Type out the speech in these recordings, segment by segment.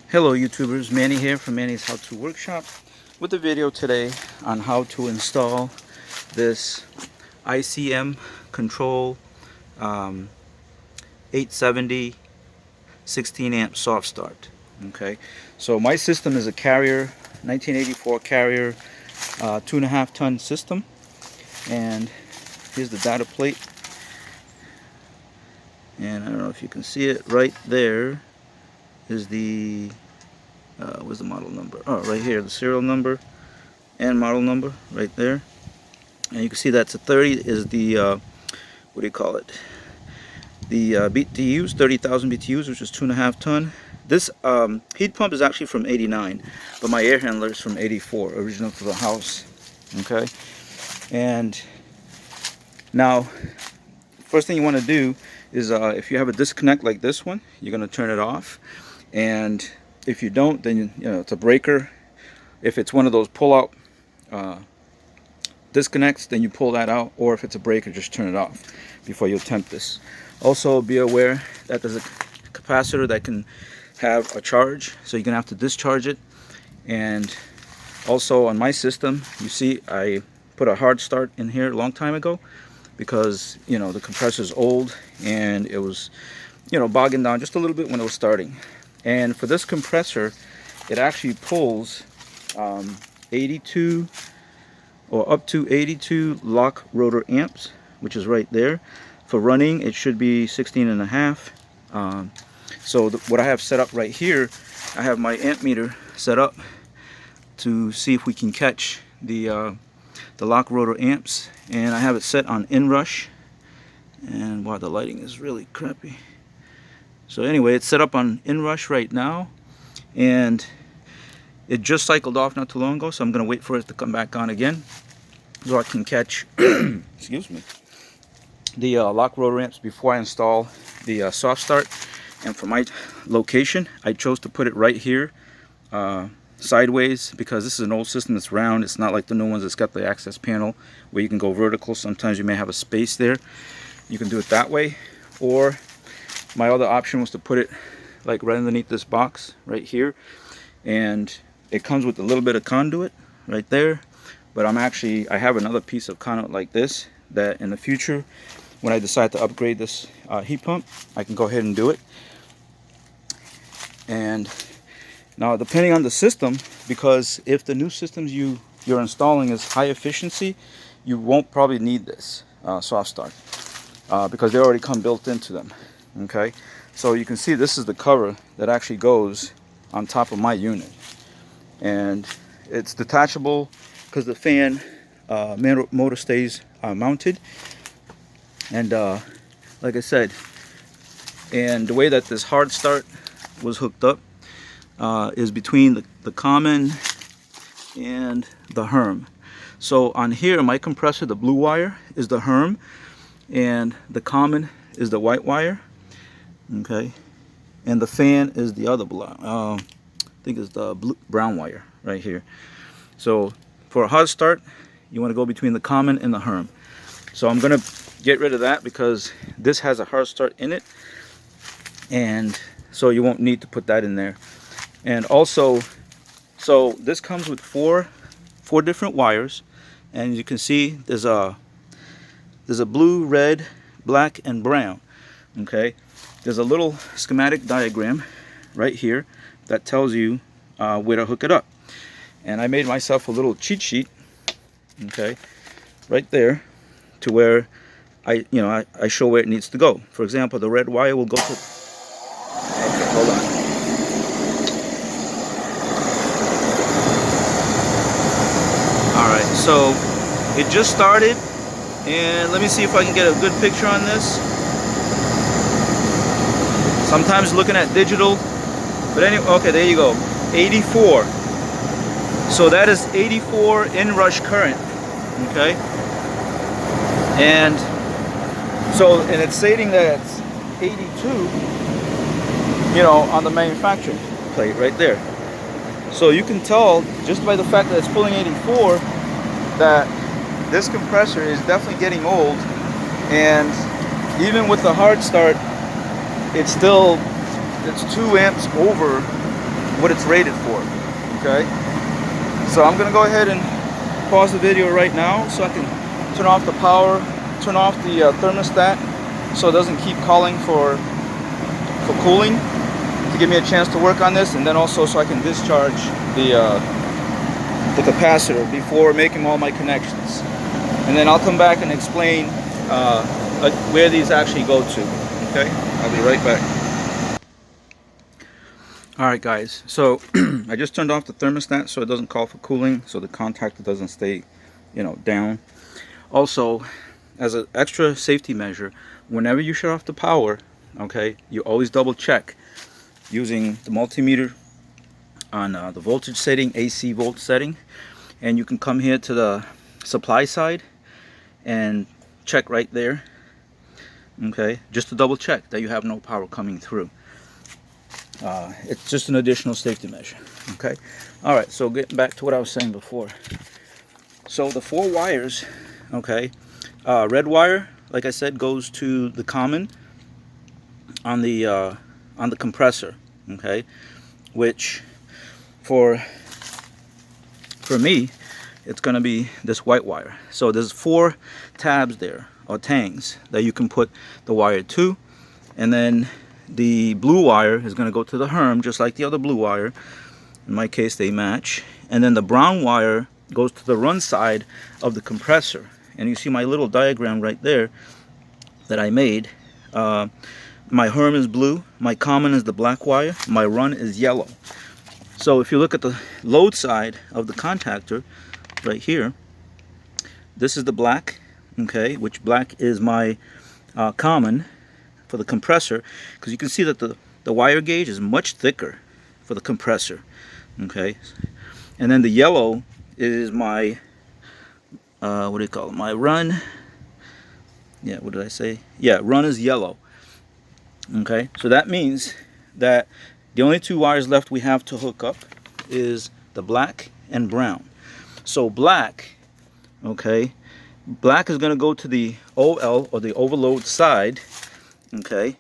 Hello YouTubers, Manny here from Manny's How To Workshop with a video today on how to install this ICM control 870 16 amp soft start. Okay, so my system is a Carrier 1984 Carrier 2.5 ton system, and here's the data plate, and I don't know if you can see it right there is the where's the model number? Oh, right here, the serial number and model number right there. And you can see that's a 30 is the what do you call it? The BTUs, 30,000 BTUs, which is 2.5 ton. This heat pump is actually from '89, but my air handler is from '84, original to the house. Okay, and now first thing you want to do is if you have a disconnect like this one, you're going to turn it off, and if you don't, then you know it's a breaker. If it's one of those pull-out disconnects, then you pull that out, or if it's a breaker, just turn it off before you attempt this. Also, be aware that there's a capacitor that can have a charge, so you're gonna have to discharge it. And also on my system, you see I put a hard start in here a long time ago because you know the compressor's old and it was bogging down just a little bit when it was starting. And for this compressor, it actually pulls 82 or up to 82 lock rotor amps, which is right there. For running, it should be 16 and a half. So what I have set up right here, I have my amp meter set up to see if we can catch the lock rotor amps, and I have it set on inrush. And wow, the lighting is really crappy. So anyway, it's set up on inrush right now, and it just cycled off not too long ago, so I'm going to wait for it to come back on again so I can catch excuse me, the lock rotor amps before I install the soft start. And for my location, I chose to put it right here sideways because this is an old system that's round. It's not like the new ones that's got the access panel where you can go vertical. Sometimes you may have a space there. You can do it that way, or my other option was to put it like right underneath this box right here, and it comes with a little bit of conduit right there. But I have another piece of conduit like this that in the future, when I decide to upgrade this heat pump, I can go ahead and do it. And now depending on the system, because if the new systems you're installing is high efficiency, you won't probably need this soft start because they already come built into them. Okay, so you can see this is the cover that actually goes on top of my unit, and it's detachable because the fan motor stays mounted. And like I said, and the way that this hard start was hooked up is between the common and the Herm. So on here, my compressor, the blue wire is the Herm, and the common is the white wire. Okay, and the fan is the other I think it's the brown wire right here. So for a hard start, you want to go between the common and the Herm. So I'm gonna get rid of that because this has a hard start in it, and so you won't need to put that in there. And also, so this comes with four different wires, and you can see there's a blue, red, black, and brown. Okay, there's a little schematic diagram right here that tells you where to hook it up, and I made myself a little cheat sheet, okay, right there, to where I show where it needs to go. For example, the red wire will go to, okay, hold on. Alright, so it just started, and let me see if I can get a good picture on this. Sometimes looking at digital, but anyway, okay, there you go, 84. So that is 84 inrush current, okay? And so, and it's stating that it's 82, on the manufacturing plate right there. So you can tell just by the fact that it's pulling 84 that this compressor is definitely getting old, and even with the hard start, it's 2 amps over what it's rated for. Okay, so I'm gonna go ahead and pause the video right now so I can turn off the power, turn off the thermostat so it doesn't keep calling for cooling, to give me a chance to work on this, and then also so I can discharge the capacitor before making all my connections. And then I'll come back and explain like where these actually go to. Okay, I'll be right back. Alright guys, so I just turned off the thermostat so it doesn't call for cooling, so the contactor doesn't stay, you know, down. Also, as an extra safety measure, whenever you shut off the power, okay, you always double check using the multimeter on the voltage setting, AC volt setting, and you can come here to the supply side and check right there, okay, just to double check that you have no power coming through. It's just an additional safety measure. Okay, all right, so getting back to what I was saying before. So the 4 wires, okay, red wire, like I said, goes to the common on the compressor, okay, which for me it's going to be this white wire. So there's 4 tabs there, or tangs, that you can put the wire to, and then the blue wire is going to go to the Herm, just like the other blue wire. In my case, they match. And then the brown wire goes to the run side of the compressor. And you see my little diagram right there that I made. My Herm is blue, my common is the black wire, my run is yellow. So if you look at the load side of the contactor right here, this is the black, okay, which black is my common for the compressor, because you can see that the wire gauge is much thicker for the compressor, okay. And then the yellow is my what do you call it, my run. Yeah, what did I say? Yeah, run is yellow. Okay, so that means that the only 2 wires left we have to hook up is the black and brown. So black, okay, black is going to go to the OL, or the overload side, okay,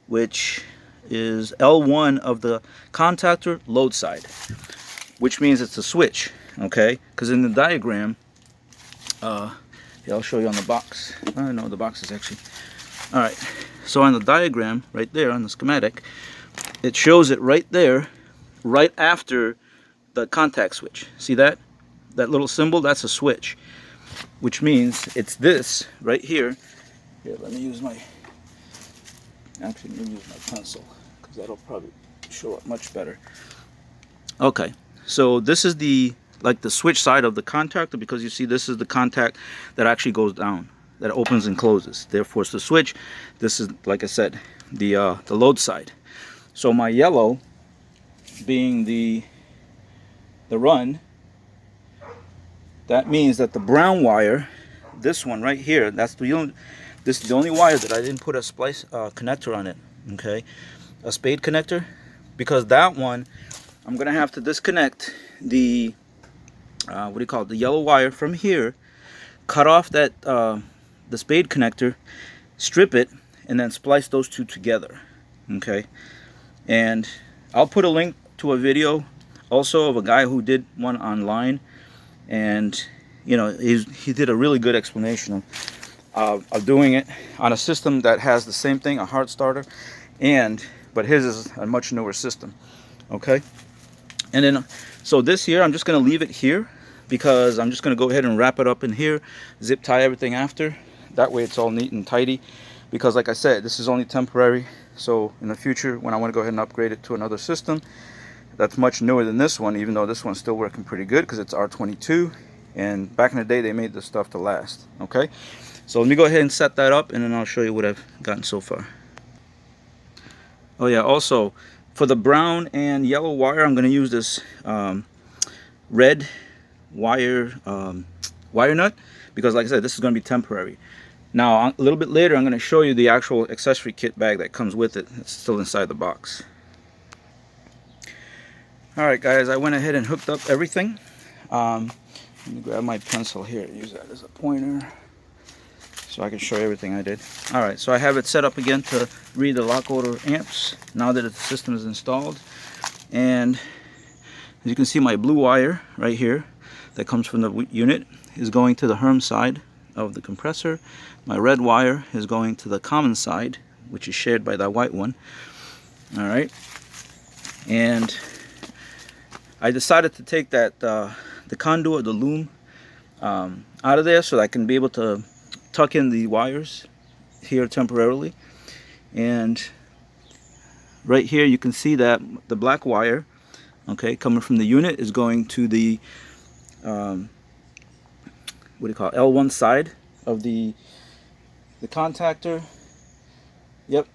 which is L1 of the contactor load side, which means it's a switch, okay, because in the diagram, yeah, I'll show you on the box. No, the box is actually, all right, so on the diagram right there on the schematic, it shows it right there, right after the contact switch. See that little symbol? That's a switch, which means it's this right here. Here, let me use my, actually, let me use my pencil, because that'll probably show up much better. Okay, so this is the, like the switch side of the contactor, because you see this is the contact that actually goes down, that opens and closes. Therefore it's the switch. This is, like I said, the load side. So my yellow being the run, that means that the brown wire, this one right here, that's the only, this is the only wire that I didn't put a splice connector on it, okay, a spade connector, because that one I'm gonna have to disconnect the what do you call it, the yellow wire from here, cut off that the spade connector, strip it, and then splice those 2 together, okay. And I'll put a link to a video also of a guy who did one online, and you know, he did a really good explanation of doing it on a system that has the same thing, a hard starter, but his is a much newer system, okay. And then so this here, I'm just going to leave it here, because I'm just going to go ahead and wrap it up in here, zip tie everything after, that way it's all neat and tidy, because like I said, this is only temporary. So in the future, when I want to go ahead and upgrade it to another system that's much newer than this one, even though this one's still working pretty good because it's R22, and back in the day they made this stuff to last, okay. So let me go ahead and set that up, and then I'll show you what I've gotten so far. Oh yeah, also for the brown and yellow wire, I'm going to use this red wire wire nut, because like I said, this is going to be temporary. Now a little bit later I'm going to show you the actual accessory kit bag that comes with it. It's still inside the box. Alright guys, I went ahead and hooked up everything. Let me grab my pencil here, use that as a pointer so I can show you everything I did. Alright, so I have it set up again to read the lock order amps now that the system is installed. And as you can see, my blue wire right here that comes from the unit is going to the Herm side of the compressor. My red wire is going to the common side, which is shared by that white one. All right. And I decided to take that the conduit, the loom, out of there so that I can be able to tuck in the wires here temporarily. And right here you can see that the black wire, okay, coming from the unit is going to the what do you call it, L1 side of the contactor. Yep,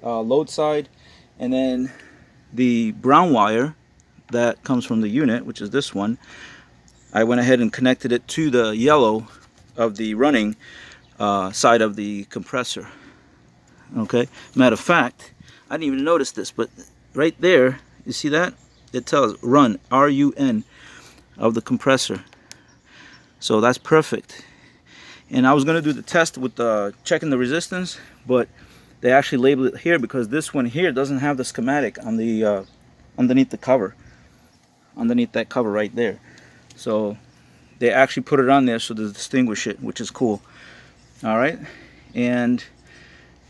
load side. And then the brown wire that comes from the unit, which is this one, I went ahead and connected it to the yellow of the running side of the compressor. Okay, matter of fact, I didn't even notice this, but right there, you see that? It tells run, R-U-N, of the compressor. So that's perfect. And I was going to do the test with checking the resistance, but they actually label it here because this one here doesn't have the schematic on the underneath the cover, underneath that cover right there. So they actually put it on there so to distinguish it, which is cool. All right, and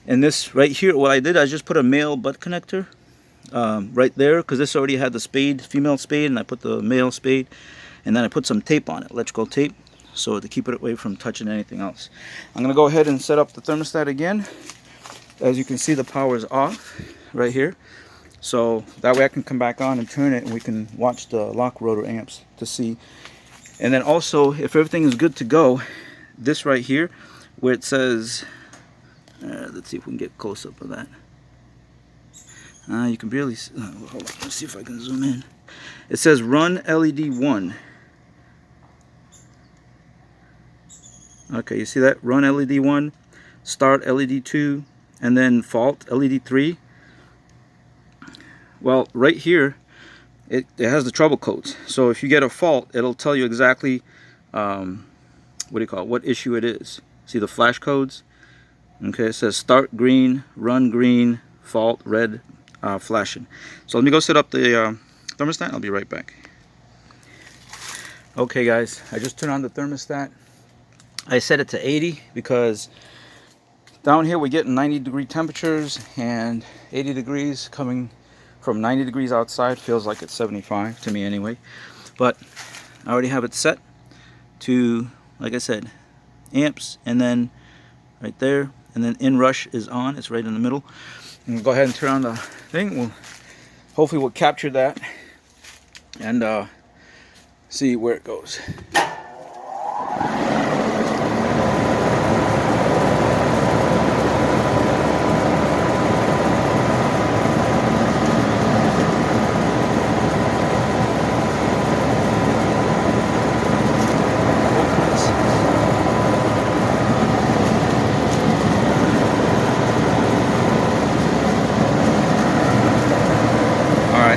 this right here, what I did, I just put a male butt connector right there because this already had the spade, female spade, and I put the male spade, and then I put some tape on it, electrical tape, so to keep it away from touching anything else. I'm gonna go ahead and set up the thermostat again. As you can see, the power is off right here, so that way I can come back on and turn it, and we can watch the lock rotor amps to see. And then also, if everything is good to go, this right here where it says, let's see if we can get close up of that. You can barely see, hold on, let's see if I can zoom in. It says run LED 1. Okay, you see that? Run LED 1, start LED 2, and then fault LED 3. Well, right here, it has the trouble codes. So if you get a fault, it'll tell you exactly, what do you call it, what issue it is. See the flash codes? Okay, it says start green, run green, fault red, flashing. So let me go set up the thermostat. I'll be right back. Okay guys, I just turned on the thermostat. I set it to 80 because down here we're getting 90-degree temperatures, and 80 degrees coming from 90 degrees outside feels like it's 75 to me anyway. But I already have it set to, like I said, amps, and then right there, and then inrush is on. It's right in the middle. And we'll go ahead and turn on the thing. Hopefully we'll capture that and see where it goes.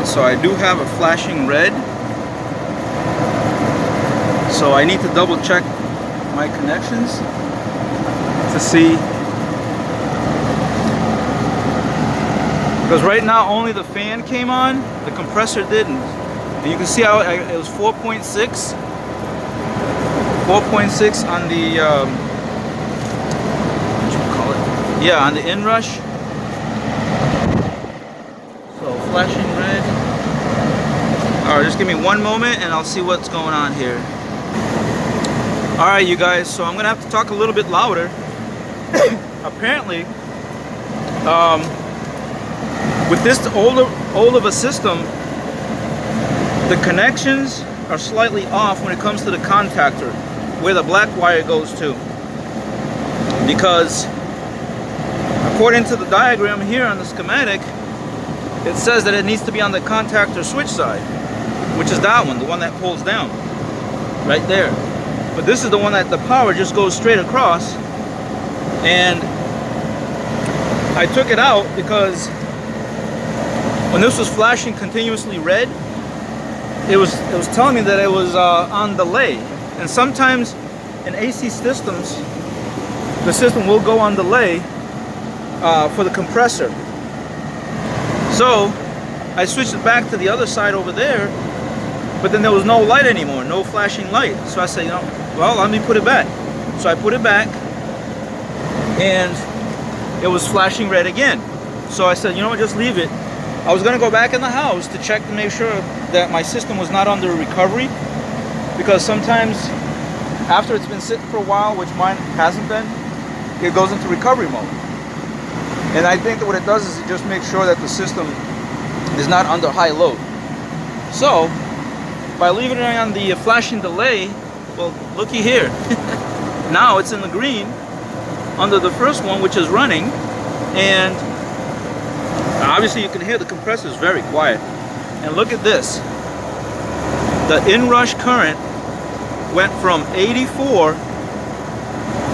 So I do have a flashing red, so I need to double check my connections to see, because right now only the fan came on, the compressor didn't. And you can see how it was 4.6 on the what you call it, yeah, on the inrush. So flashing red. Alright, just give me one moment and I'll see what's going on here. Alright you guys, so I'm gonna have to talk a little bit louder. Apparently, with this old of a system, the connections are slightly off when it comes to the contactor, where the black wire goes to. Because according to the diagram here on the schematic, it says that it needs to be on the contactor switch side, which is that one, the one that pulls down, right there. But this is the one that the power just goes straight across, and I took it out because when this was flashing continuously red, it was telling me that it was on delay. And sometimes in AC systems, the system will go on delay for the compressor. So I switched it back to the other side over there, but then there was no light anymore, no flashing light. So I said, you know, well, let me put it back. So I put it back, and it was flashing red again. So I said, you know what, just leave it. I was gonna go back in the house to check to make sure that my system was not under recovery, because sometimes after it's been sitting for a while, which mine hasn't been, it goes into recovery mode. And I think that what it does is it just makes sure that the system is not under high load. So by leaving it on the flashing delay, well, looky here. Now it's in the green under the first one, which is running, and obviously you can hear the compressor is very quiet. And look at this. The inrush current went from 84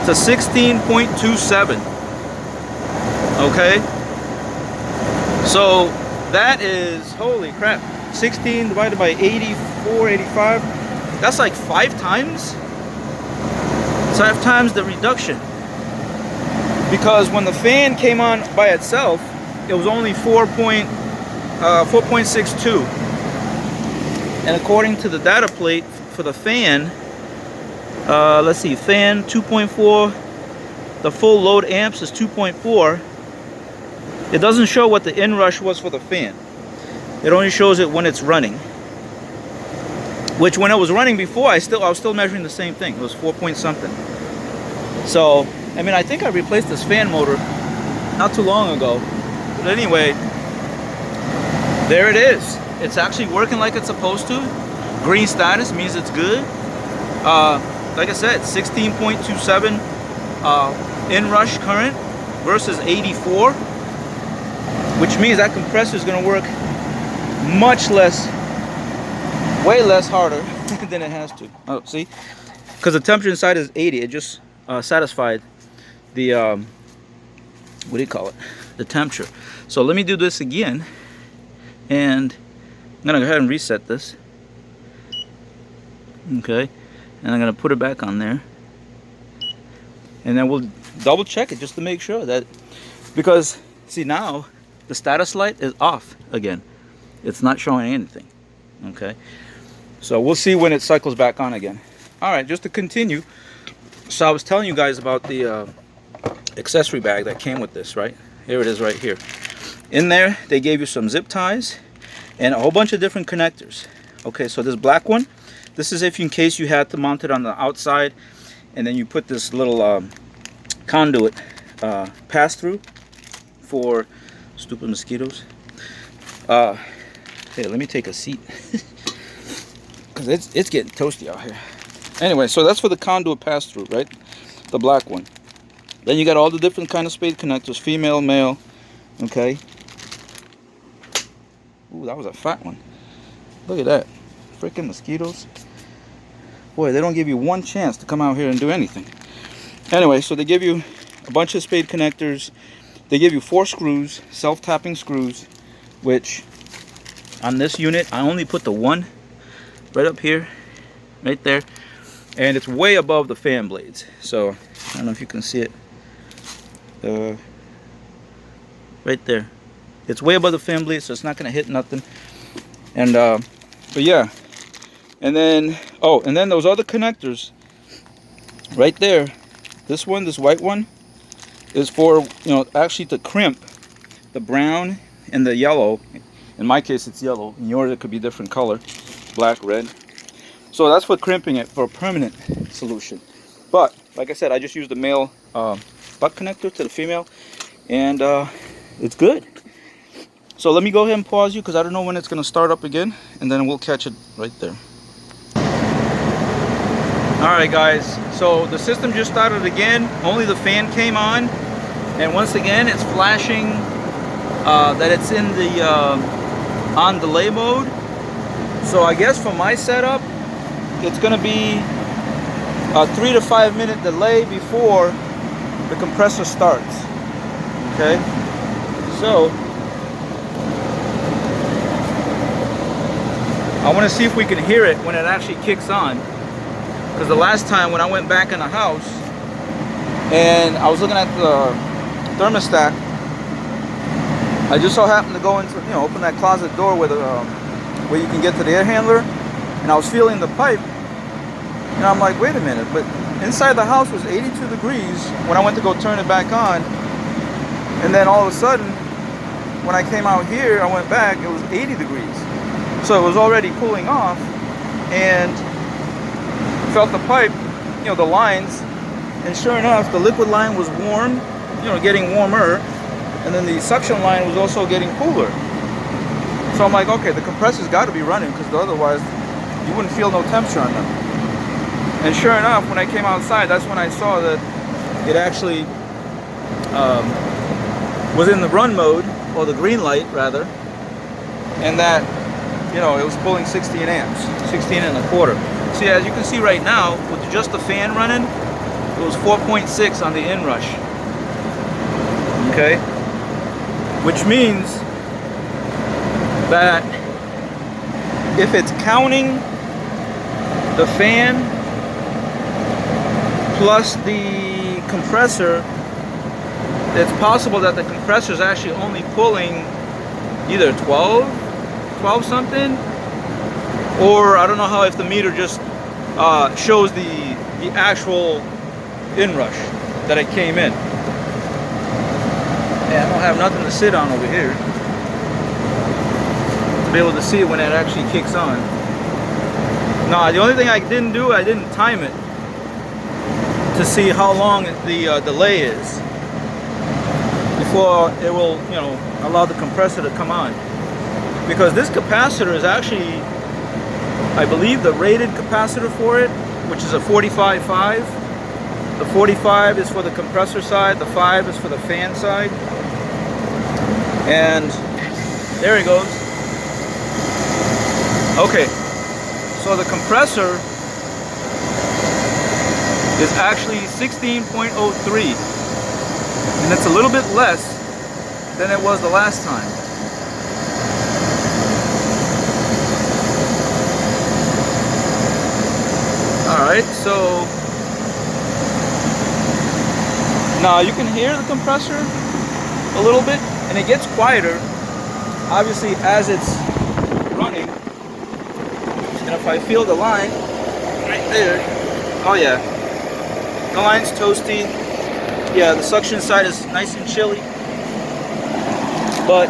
to 16.27. Okay, so that is, holy crap, 16 divided by 84, 85, that's like 5 times the reduction. Because when the fan came on by itself, it was only 4.62. And according to the data plate for the fan, let's see, fan 2.4, the full load amps is 2.4. It doesn't show what the inrush was for the fan. It only shows it when it's running. Which when it was running before, I was still measuring the same thing. It was 4 point something. So, I mean, I think I replaced this fan motor not too long ago. But anyway, there it is. It's actually working like it's supposed to. Green status means it's good. Like I said, 16.27 inrush current versus 84. Which means that compressor is going to work much less, way less harder than it has to. Oh, see? Because the temperature inside is 80. It just satisfied the, what do you call it? The temperature. So let me do this again. And I'm going to go ahead and reset this. Okay. And I'm going to put it back on there. And then we'll double check it just to make sure that, because, see, now the status light is off again. It's not showing anything. Okay, so we'll see when it cycles back on again. All right, just to continue, so I was telling you guys about the accessory bag that came with this, right? Here it is right here. In there they gave you some zip ties and a whole bunch of different connectors. Okay, so this black one, this is if in case you had to mount it on the outside, and then you put this little conduit pass through for stupid mosquitoes. Hey, let me take a seat because it's getting toasty out here. Anyway, so that's for the conduit pass through, right? The black one. Then you got all the different kind of spade connectors, female, male. Okay. Ooh, that was a fat one. Look at that. Freaking mosquitoes. Boy, they don't give you one chance to come out here and do anything. Anyway, so they give you a bunch of spade connectors. They give you 4 screws, self-tapping screws, which on this unit, I only put the one right up here, right there. And it's way above the fan blades. So, I don't know if you can see it. Right there. It's way above the fan blades, so it's not going to hit nothing. And, but yeah. And then, oh, and then those other connectors, right there. This one, this white one, is for, you know, actually to crimp the brown and the yellow. In my case it's yellow, in yours it could be different color, black, red. So that's for crimping it for a permanent solution. But like I said, I just used the male butt connector to the female, and it's good. So let me go ahead and pause you because I don't know when it's going to start up again, and then we'll catch it right there. Alright guys, so the system just started again. Only the fan came on, and once again it's flashing that it's in the on delay mode. So I guess for my setup, it's going to be a 3 to 5 minute delay before the compressor starts. Okay, so I want to see if we can hear it when it actually kicks on. Because the last time when I went back in the house and I was looking at the thermostat, I just so happened to go into, open that closet door where where you can get to the air handler, and I was feeling the pipe, and I'm like, wait a minute, but inside the house was 82 degrees when I went to go turn it back on, and then all of a sudden, when I came out here, I went back, it was 80 degrees. So it was already cooling off, and felt the pipe, the lines, and sure enough, the liquid line was warm, getting warmer, and then the suction line was also getting cooler. So I'm like, okay, the compressor's got to be running, because otherwise you wouldn't feel no temperature on them. And sure enough, when I came outside, that's when I saw that it actually was in the run mode, or the green light rather, and that it was pulling 16 amps, 16 and a quarter. See, as you can see right now, with just the fan running, it was 4.6 on the inrush. Okay, which means that if it's counting the fan plus the compressor, it's possible that the compressor is actually only pulling either 12 something, or I don't know how, if the meter just shows the actual inrush that it came in. Yeah, I don't have nothing to sit on over here to be able to see it when it actually kicks on. No, the only thing I didn't do, I didn't time it to see how long the delay is before it will, allow the compressor to come on. Because this capacitor is actually, I believe, the rated capacitor for it, which is a 45.5. The 45 is for the compressor side, the 5 is for the fan side. And there it goes. Okay, so the compressor is actually 16.03, and it's a little bit less than it was the last time. Alright, so now you can hear the compressor a little bit, and it gets quieter obviously as it's running. And if I feel the line right there, oh yeah, the line's toasty. Yeah, the suction side is nice and chilly. But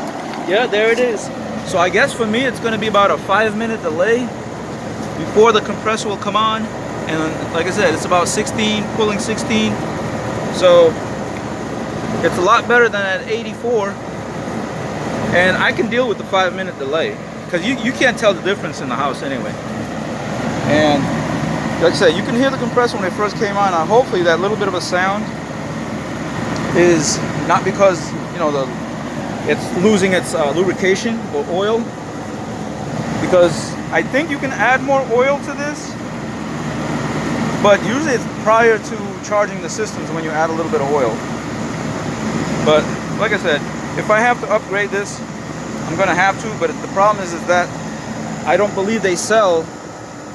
yeah, there it is. So I guess for me it's going to be about a 5-minute delay before the compressor will come on. And like I said, it's about 16, pulling 16. So it's a lot better than at 84. And I can deal with the 5-minute delay, because you can't tell the difference in the house anyway. And like I said, you can hear the compressor when it first came on. Hopefully that little bit of a sound is not because it's losing its lubrication or oil, because I think you can add more oil to this, but usually it's prior to charging the systems when you add a little bit of oil. But like I said, if I have to upgrade this, I'm gonna have to. But the problem is that I don't believe they sell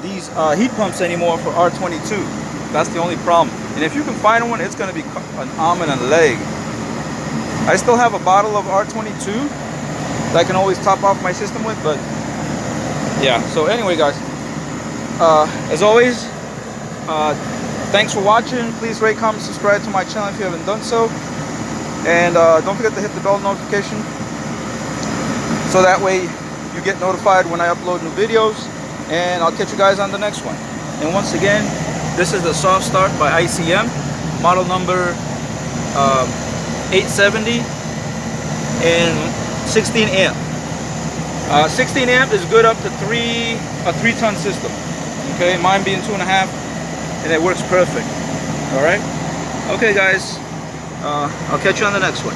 these heat pumps anymore for R22. That's the only problem. And if you can find one, it's gonna be an arm and a leg. I still have a bottle of R22 that I can always top off my system with, but yeah. So anyway, guys, as always, thanks for watching. Please rate, comment, subscribe to my channel if you haven't done so. And don't forget to hit the bell notification, so that way you get notified when I upload new videos. And I'll catch you guys on the next one. And once again, this is the Soft Start by ICM, model number 870 and 16 amp. 16 amp is good up to a 3-ton system. Okay, mine being 2.5, and it works perfect. All right. Okay, guys. I'll catch you on the next one.